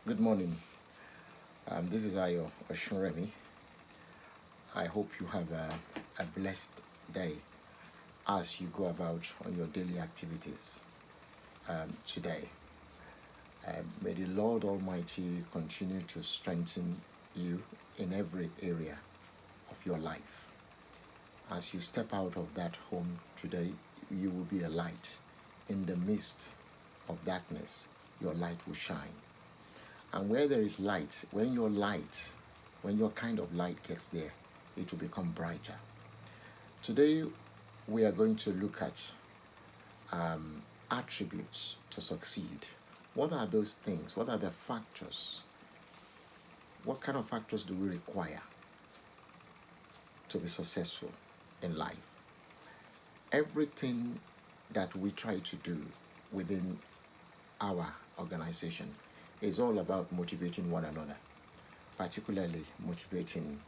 Good morning. This is Ayo Oshunremi. I hope you have a blessed day as you go about on your daily activities today. May the Lord Almighty continue to strengthen you in every area of your life. As you step out of that home today, you will be a light. In the midst of darkness, your light will shine. And where there is light, when your kind of light gets there, it will become brighter. Today, we are going to look at attributes to succeed. What are those things? What are the factors? What kind of factors do we require to be successful in life? Everything that we try to do within our organization is all about motivating one another, particularly motivating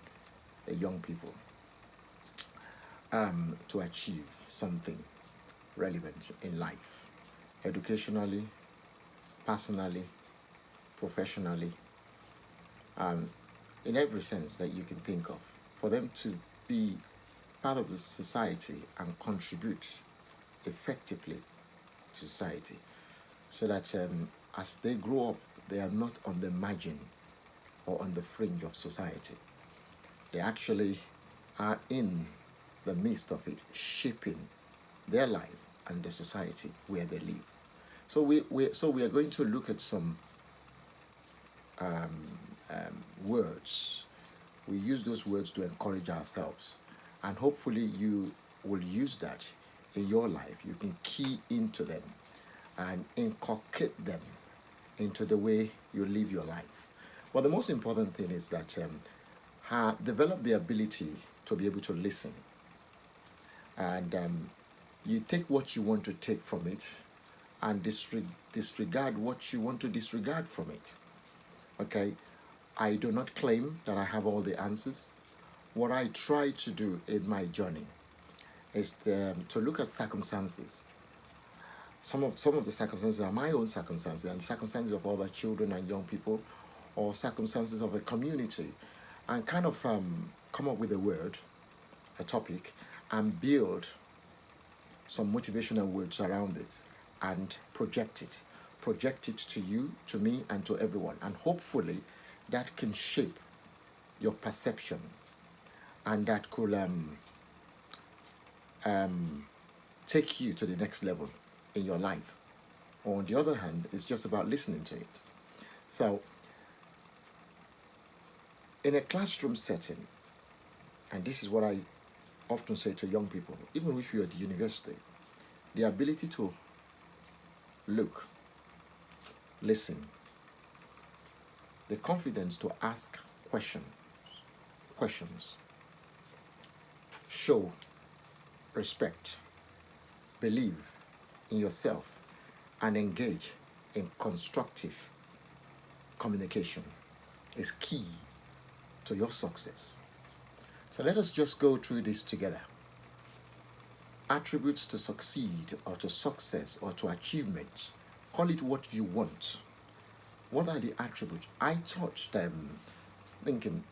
the young people to achieve something relevant in life, educationally, personally, professionally, in every sense that you can think of, for them to be part of the society and contribute effectively to society, so that as they grow up, they are not on the margin or on the fringe of society. They actually are in the midst of it, shaping their life and the society where they live. So we are going to look at some words. We use those words to encourage ourselves, and hopefully you will use that in your life. You can key into them and inculcate them into the way you live your life. But the most important thing is that develop the ability to be able to listen, and you take what you want to take from it and disregard what you want to disregard from it. Okay, I do not claim that I have all the answers. What I try to do in my journey is to look at circumstances. Some of the circumstances are my own circumstances and circumstances of other children and young people, or circumstances of a community, and kind of come up with a word, a topic, and build some motivational words around it and project it to you, to me, and to everyone. And hopefully that can shape your perception, and that could take you to the next level in your life. Or on the other hand, it's just about listening to it. So in a classroom setting, and this is what I often say to young people, even if you're at the university, the ability to look, listen, the confidence to ask questions, show respect, believe in yourself, and engage in constructive communication is key to your success. So let us just go through this together. Attributes to succeed, or to success, or to achievement. Call it what you want. What are the attributes? I touched them thinking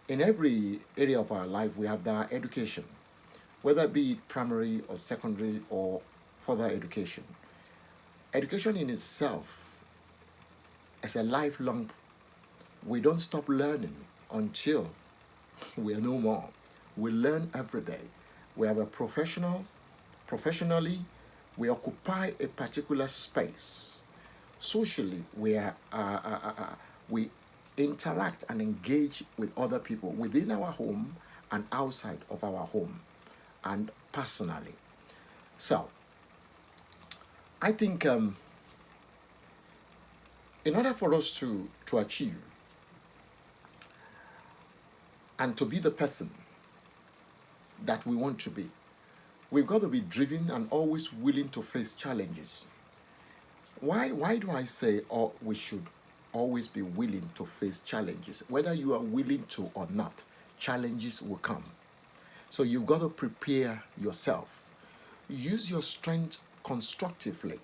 in every area of our life we have the education, whether it be primary or secondary or further education. Education in itself is a lifelong, we don't stop learning until we are no more. We learn every day. We have a professionally, we occupy a particular space. Socially, we interact and engage with other people within our home and outside of our home, and personally. So, I think in order for us to achieve and to be the person that we want to be, we've got to be driven and always willing to face challenges. Why do I say we should always be willing to face challenges? Whether you are willing to or not, challenges will come. So you've got to prepare yourself. Use your strength constructively.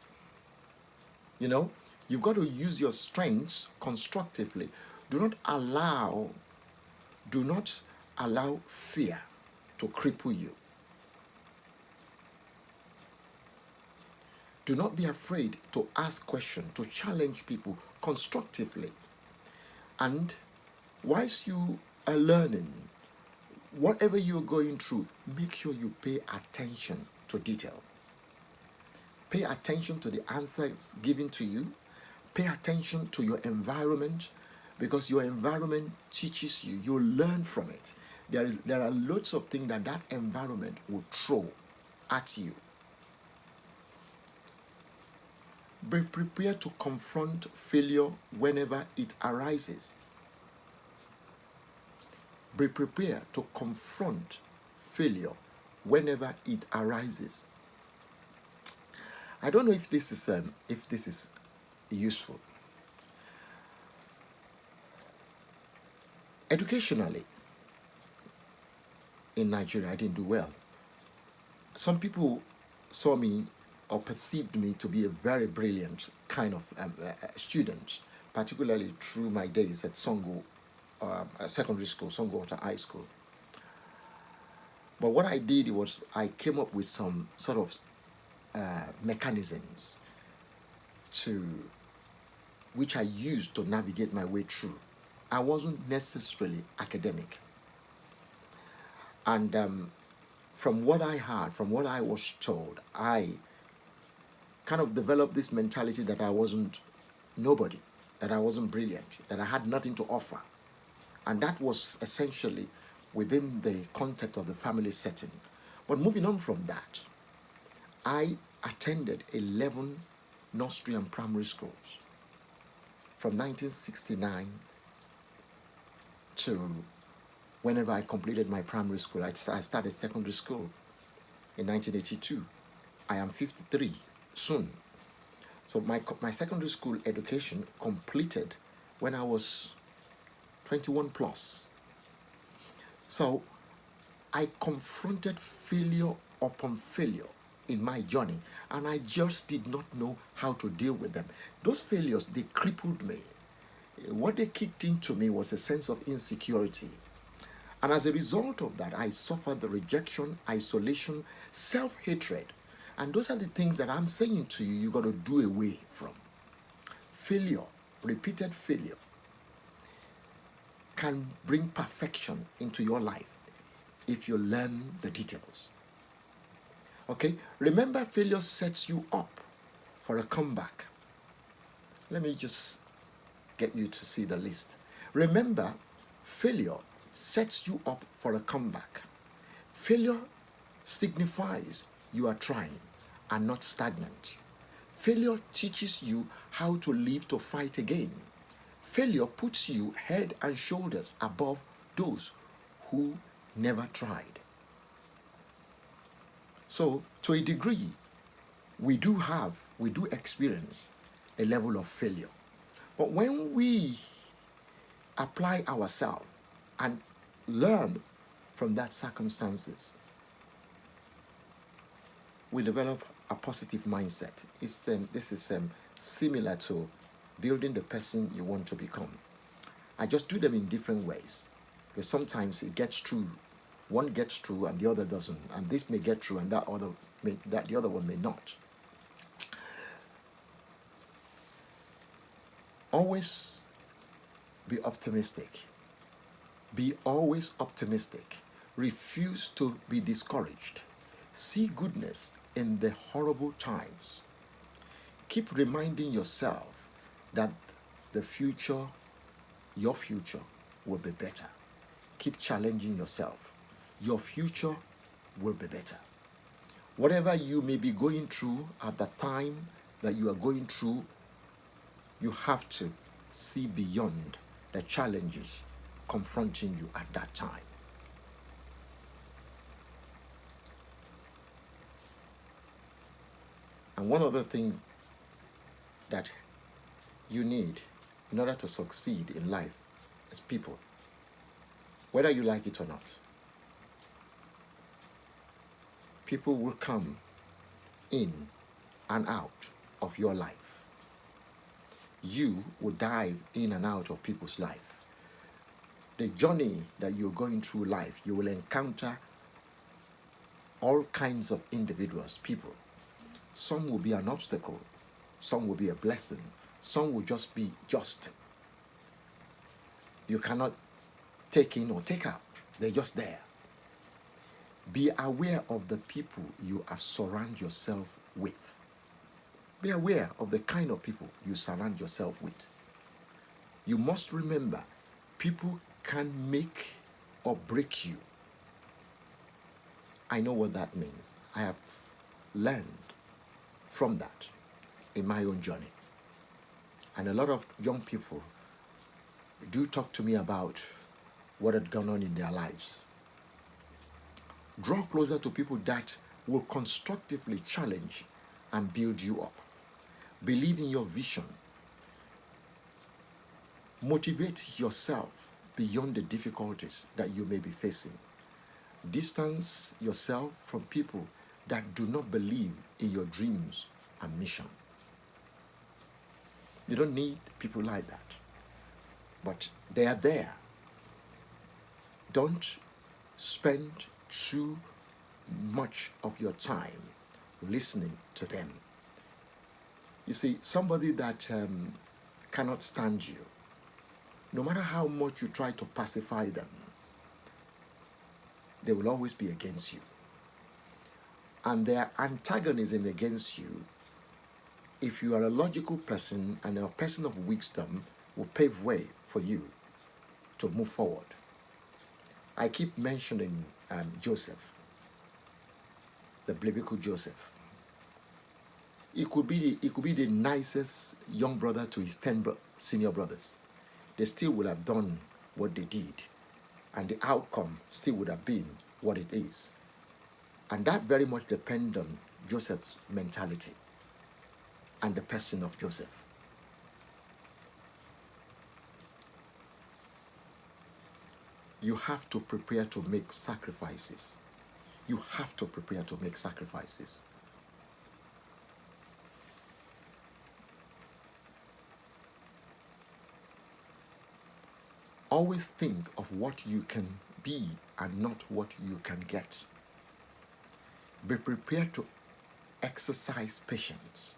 You know, you've got to use your strengths constructively. Do not allow, do not allow fear to cripple you. Do not be afraid to ask questions, to challenge people constructively. And whilst you are learning, whatever you're going through, make sure you pay attention to detail. Pay attention to the answers given to you. Pay attention to your environment, because your environment teaches you. You learn from it. There are lots of things that environment will throw at you. Be prepared to confront failure whenever it arises. Be prepared to confront failure whenever it arises. I don't know if this is useful. Educationally, in Nigeria, I didn't do well. Some people saw me or perceived me to be a very brilliant kind of student, particularly through my days at Songo Secondary School, Songo Water High School. But what I did was I came up with some sort of mechanisms which I used to navigate my way through. I wasn't necessarily academic. And from what I heard, from what I was told, I kind of developed this mentality that I wasn't nobody, that I wasn't brilliant, that I had nothing to offer. And that was essentially within the context of the family setting. But moving on from that, I attended 11 nursery and primary schools from 1969 to whenever I completed my primary school. I started secondary school in 1982. I am 53 soon. So my secondary school education completed when I was 21 plus. So I confronted failure upon failure in my journey, and I just did not know how to deal with them. Those failures, they crippled me. What they kicked into me was a sense of insecurity. And as a result of that, I suffered the rejection, isolation, self-hatred. And those are the things that I'm saying to you, you got to do away from. Failure, repeated failure, can bring perfection into your life if you learn the details. Okay? Remember, failure sets you up for a comeback. Let me just get you to see the list. Remember, failure sets you up for a comeback. Failure signifies you are trying and not stagnant. Failure teaches you how to live to fight again. Failure puts you head and shoulders above those who never tried. So, to a degree, we do experience a level of failure. But when we apply ourselves and learn from that circumstances, we develop a positive mindset. This is similar to building the person you want to become. I just do them in different ways, because sometimes it gets through. One gets through and the other doesn't, and this may get through and the other one may not. Always be optimistic. Be always optimistic. Refuse to be discouraged. See goodness in the horrible times. Keep reminding yourself that your future will be better. Keep challenging yourself. Your future will be better. Whatever you may be going through at the time that you are going through, you have to see beyond the challenges confronting you at that time. And one other thing that you need in order to succeed in life is people, whether you like it or not. People will come in and out of your life. you will dive in and out of people's life. The journey that you're going through life, you will encounter all kinds of individuals, people. Some will be an obstacle, some will be a blessing, some will just be just. You cannot take in or take out, they're just there. Be aware of the people you are surround yourself with. Be aware of the kind of people you surround yourself with. You must remember, people can make or break you. I know what that means. I have learned from that in my own journey. And a lot of young people do talk to me about what had gone on in their lives. Draw closer to people that will constructively challenge and build you up. Believe in your vision. Motivate yourself beyond the difficulties that you may be facing. Distance yourself from people that do not believe in your dreams and mission. You don't need people like that, but they are there. Don't spend too much of your time listening to them. You see, somebody that cannot stand you, no matter how much you try to pacify them, they will always be against you. And their antagonism against you, if you are a logical person and a person of wisdom, will pave way for you to move forward. I keep mentioning Joseph, the biblical Joseph. He could be the nicest young brother to his 10 senior brothers. They still would have done what they did, and the outcome still would have been what it is. And that very much depends on Joseph's mentality and the person of Joseph. You have to prepare to make sacrifices. You have to prepare to make sacrifices. Always think of what you can be and not what you can get. Be prepared to exercise patience.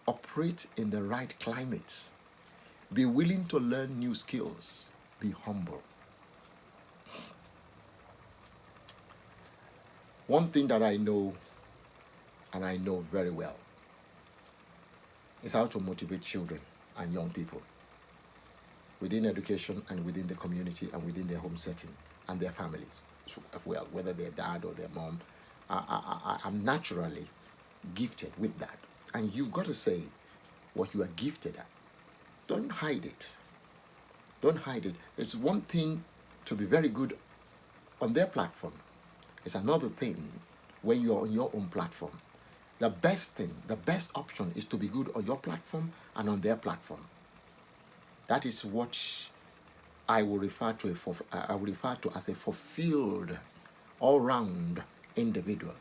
Operate in the right climate. Be willing to learn new skills. Be humble. One thing that I know, and I know very well, is how to motivate children and young people within education and within the community and within their home setting and their families as well, whether their dad or their mom. I'm naturally gifted with that. And you've got to say what you are gifted at. Don't hide it. Don't hide it. It's one thing to be very good on their platform. It's another thing when you're on your own platform. The best option is to be good on your platform and on their platform. That is what I will refer to as a fulfilled, all-round individual.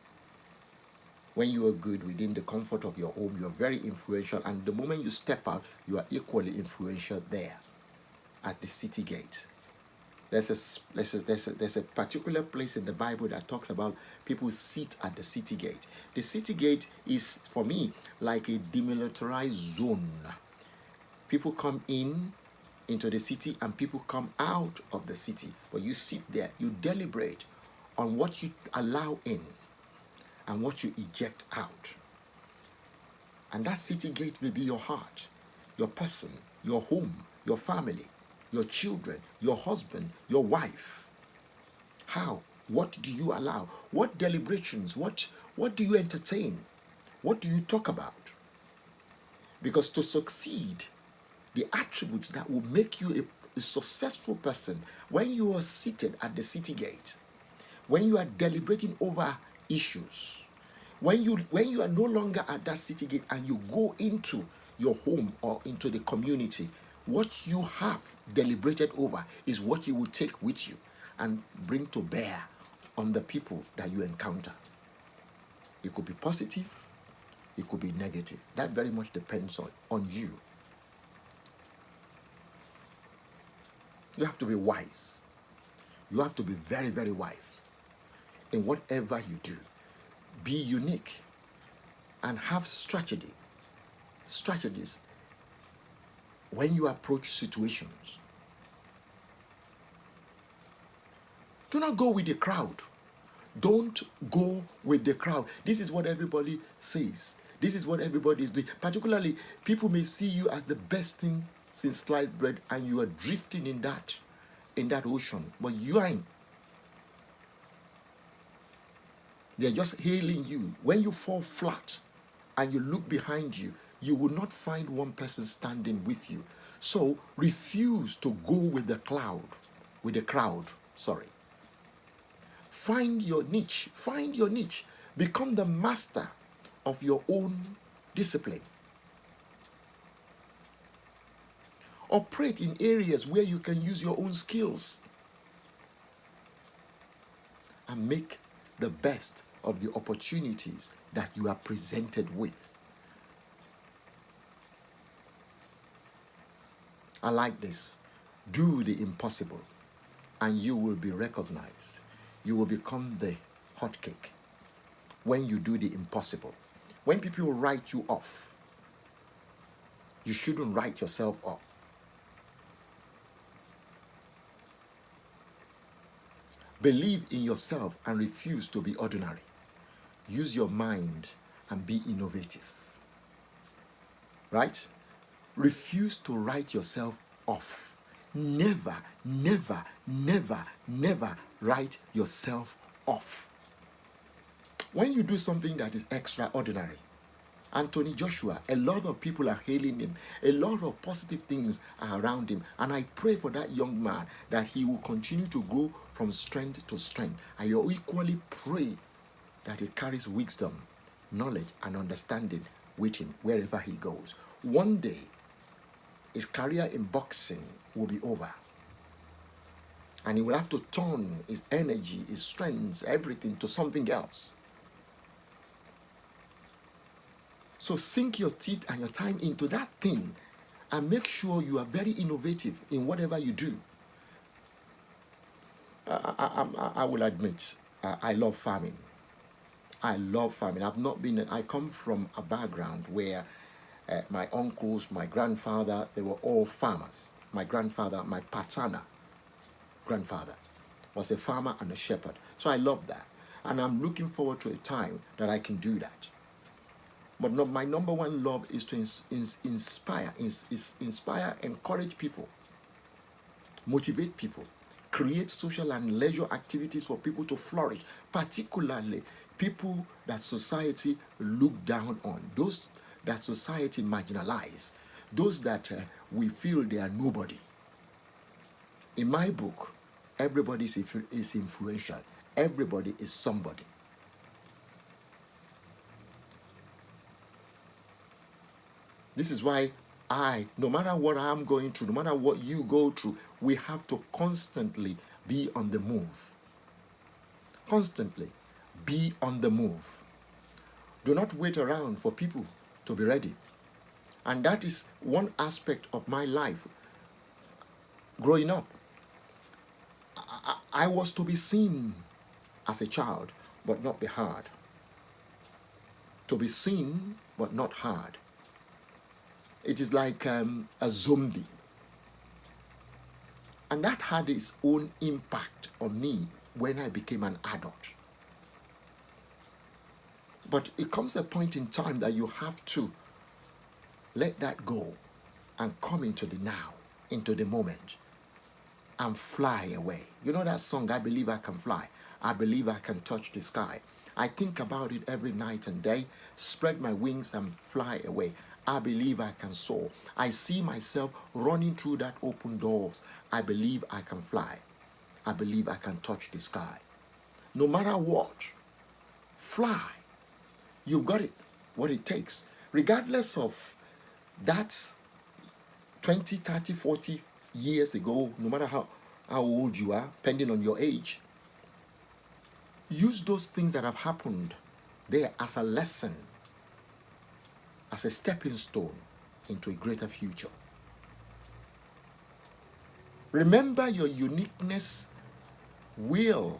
When you are good within the comfort of your home, you are very influential, and the moment you step out, you are equally influential there at the city gate. There's a particular place in the Bible that talks about people sit at the city gate. The city gate is, for me, like a demilitarized zone. People come into the city and people come out of the city. But you sit there, you deliberate on what you allow in and what you eject out. And that city gate may be your heart, your person, your home, your family, your children, your husband, your wife. How? What do you allow? What deliberations? What do you entertain? What do you talk about? Because to succeed, the attributes that will make you a successful person, when you are seated at the city gate, when you are deliberating over issues, when you are no longer at that city gate and you go into your home or into the community, what you have deliberated over is what you will take with you and bring to bear on the people that you encounter. It could be positive, it could be negative. That very much depends on you. You have to be wise. You have to be very, very wise in whatever you do. Be unique and have strategies when you approach situations. Do not go with the crowd. Don't go with the crowd. This is what everybody says. This is what everybody is doing. Particularly, people may see you as the best thing since sliced bread, and you are drifting in that ocean. But you ain't. They're just hailing you. When you fall flat and you look behind you, you will not find one person standing with you. So refuse to go with the crowd. Sorry. Find your niche. Find your niche. Become the master of your own discipline. Operate in areas where you can use your own skills and make the best of the opportunities that you are presented with. I like this. Do the impossible and you will be recognized. You will become the hot cake when you do the impossible. When people write you off, you shouldn't write yourself off. Believe in yourself and refuse to be ordinary. Use your mind and be innovative. Right? Refuse to write yourself off. Never, never, never, never write yourself off. When you do something that is extraordinary, Anthony Joshua, a lot of people are hailing him. A lot of positive things are around him. And I pray for that young man that he will continue to grow from strength to strength. I equally pray that he carries wisdom, knowledge, and understanding with him wherever he goes. One day, his career in boxing will be over. And he will have to turn his energy, his strengths, everything to something else. So sink your teeth and your time into that thing and make sure you are very innovative in whatever you do. I will admit, I love farming. I love farming. I come from a background where my uncles, my grandfather, they were all farmers. My grandfather, my paternal grandfather, was a farmer and a shepherd. So I love that. And I'm looking forward to a time that I can do that. But my number one love is to inspire, encourage people, motivate people, create social and leisure activities for people to flourish, particularly people that society look down on, those that society marginalize, those that we feel they are nobody. In my book, everybody is influential. Everybody is somebody. This is why no matter what I'm going through, no matter what you go through, we have to constantly be on the move. Constantly be on the move. Do not wait around for people to be ready. And that is one aspect of my life. Growing up, I was to be seen as a child, but not be heard. To be seen, but not heard. It is like a zombie. And that had its own impact on me when I became an adult. But it comes a point in time that you have to let that go and come into the now, into the moment, and fly away. You know that song, I Believe I Can Fly. I believe I can touch the sky. I think about it every night and day, spread my wings and fly away. I believe I can soar. I see myself running through that open doors. I believe I can fly. I believe I can touch the sky. No matter what, fly. You've got it, what it takes. Regardless of that 20, 30, 40 years ago, no matter how old you are, depending on your age, use those things that have happened there as a lesson, as a stepping stone into a greater future. Remember, your uniqueness will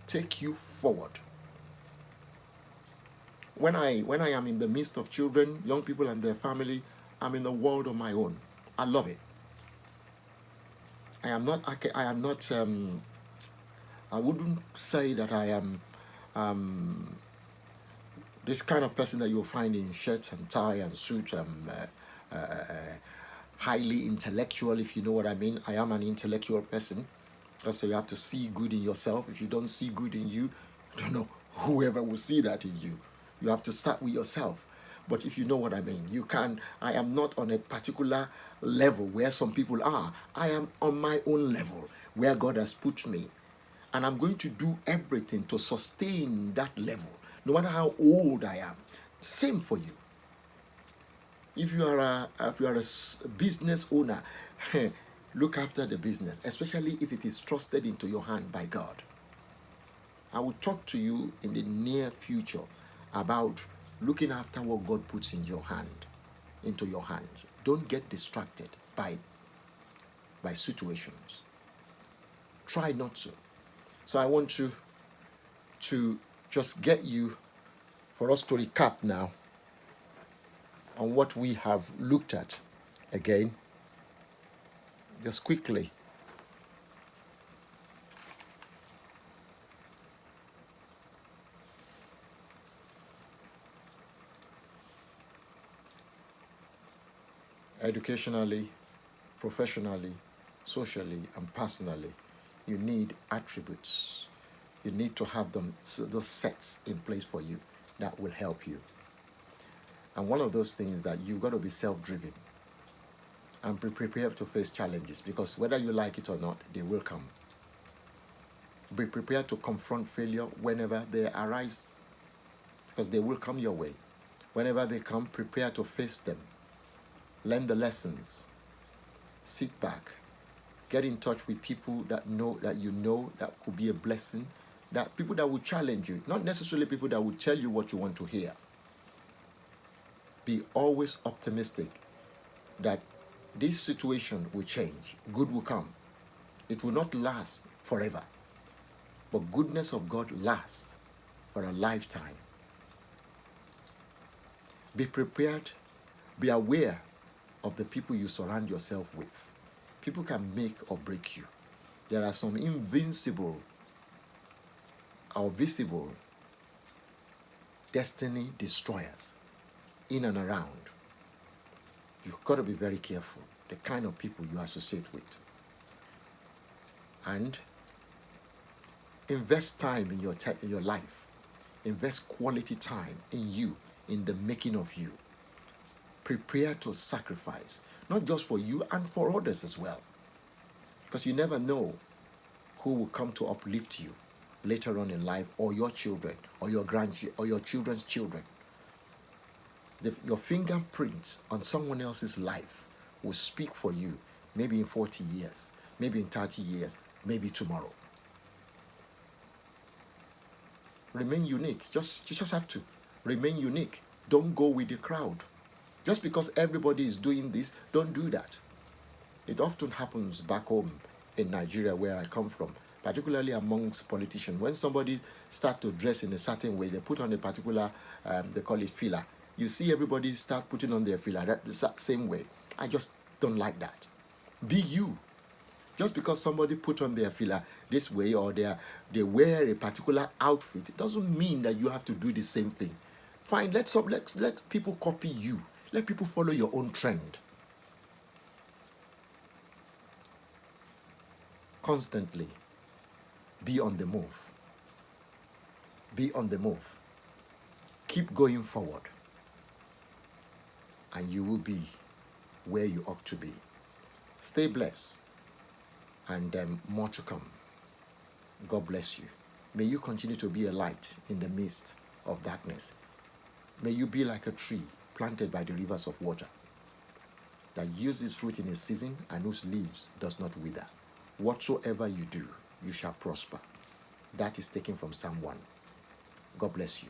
take you forward. When I am in the midst of children, young people and their family, I'm in a world of my own. I love it. I wouldn't say that I am this kind of person that you'll find in shirts and tie and suit, highly intellectual, if you know what I mean. I am an intellectual person. So you have to see good in yourself. If you don't see good in you, I don't know whoever will see that in you. You have to start with yourself. But if you know what I mean, I am not on a particular level where some people are. I am on my own level where God has put me. And I'm going to do everything to sustain that level, no matter how old I am. Same for you. If you are a business owner, look after the business, especially if it is trusted into your hand by God. I will talk to you in the near future about looking after what God puts in your hand, into your hands. Don't get distracted by situations. Try not to. So I want to just get you, for us to recap now on what we have looked at again, just quickly. Educationally, professionally, socially, and personally, you need attributes. You need to have them, so those sets in place for you that will help you. And one of those things is that you've got to be self-driven and be prepared to face challenges, because whether you like it or not, they will come. Be prepared to confront failure whenever they arise, because they will come your way. Whenever they come, prepare to face them. Learn the lessons. Sit back. Get in touch with people that that could be a blessing, that people that will challenge you, not necessarily people that will tell you what you want to hear. Be always optimistic that this situation will change. Good will come. It will not last forever, but goodness of God lasts for a lifetime. Be prepared. Be aware of the people you surround yourself with. People can make or break you. There are some invincible or visible destiny destroyers in and around. You've got to be very careful the kind of people you associate with. And invest time in your life. Invest quality time in you, in the making of you. Prepare to sacrifice, not just for you and for others as well. Because you never know who will come to uplift you later on in life, or your children, or your grandchildren, or your children's children. Your fingerprints on someone else's life will speak for you, maybe in 40 years, maybe in 30 years, maybe tomorrow. Remain unique. You just have to remain unique. Don't go with the crowd. Just because everybody is doing this, don't do that. It often happens back home in Nigeria, where I come from, particularly amongst politicians. When somebody starts to dress in a certain way, they put on a particular, they call it filler. You see everybody start putting on their filler the same way. I just don't like that. Be you. Just because somebody put on their filler this way, or they wear a particular outfit, it doesn't mean that you have to do the same thing. Fine, let people copy you. Let people follow your own trend. Constantly be on the move. Be on the move. Keep going forward, and you will be where you ought to be. Stay blessed, and more to come. God bless you. May you continue to be a light in the midst of darkness. May you be like a tree planted by the rivers of water, that yields its fruit in its season, and whose leaves does not wither. Whatsoever you do, you shall prosper. That is taken from Psalm 1. God bless you.